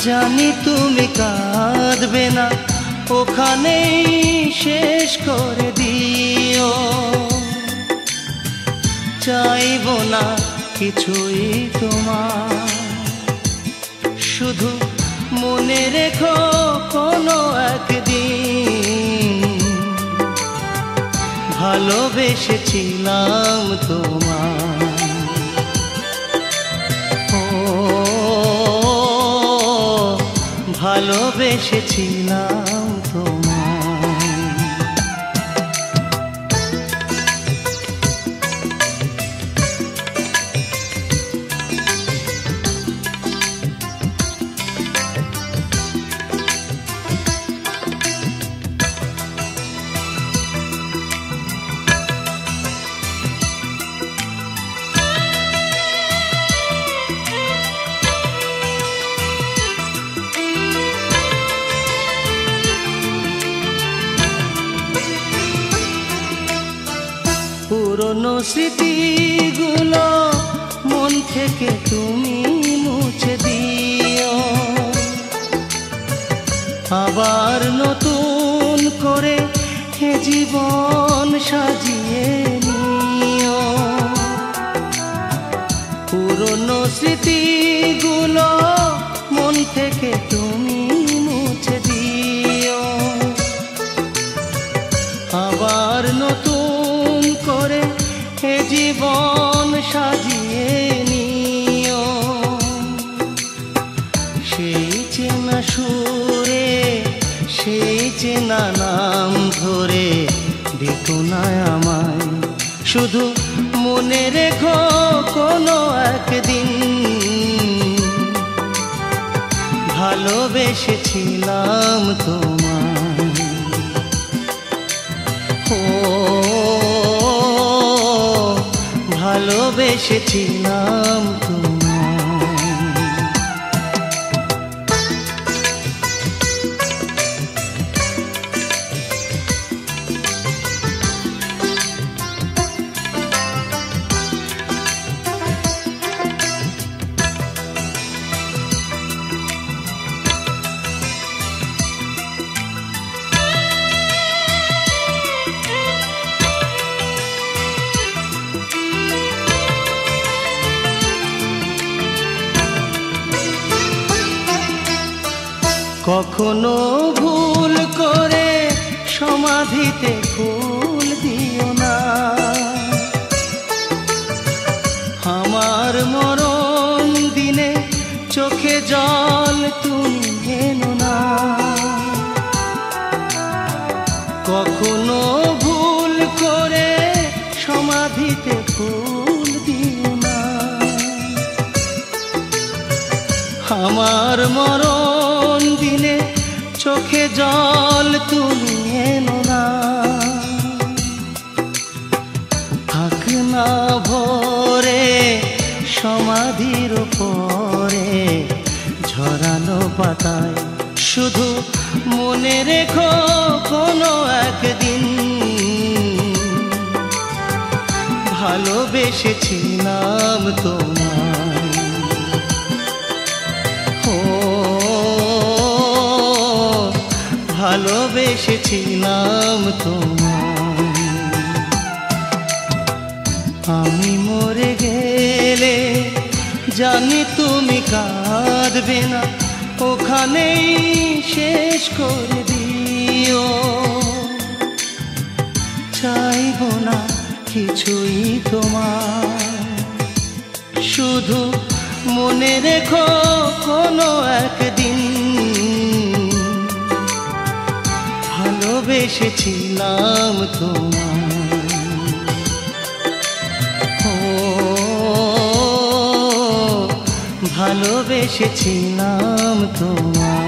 জানি তুমি কাঁদবে না, ওখানেই শেষ করে দিও। চাইবো না কিছুই তোমার, শুধু মনে রেখো কোনো একদিন ভালোবেসেছিলাম তোমায়। ও ভালোবেসেছিলাম তোমায়। পুরনো স্মৃতিগুলো মন থেকে তুমি মুছে দিও, আবার নতুন করে হে জীবন সাজিয়ে নিও। পুরনো স্মৃতিগুলো মন থেকে তুমি মুছে দিও, আবার নতুন করে হে জীবন সাজিয়ে নিও। সেই চেনা সুরে, সেই চেনা নাম ধরে দেখো না আমায়, শুধু মনে রেখো কোনো একদিন ভালোবেসেছিলাম তোমায়। ও ভালোবেসেছিলাম তোমায়। কখনো ভুল করে সমাধিতে ফুল দিও না, আমার মরণ দিনে চোখে জল তুমি এনো না। কখনো ভুল করে সমাধিতে ফুল দিও না, আমার মরণ দিনে চোখে জল তুমি এনো না। থাক না ভরে সমাধির পরে ঝরানো পাতায়, শুধু মনে রেখো কোনো একদিন ভালোবেসেছিলাম তোমায়। ভালোবেসেছিলাম তোমায়। আমি মরে গেলে জানি তুমি কাঁদবে না, ওখানেই শেষ করে দিও। চাইবো না কিছুই তোমার, শুধু মনে রেখো কোনো একদিন ভালোবেসেছিলাম তোমায়। ও ভালোবেসেছিলাম তোমায়।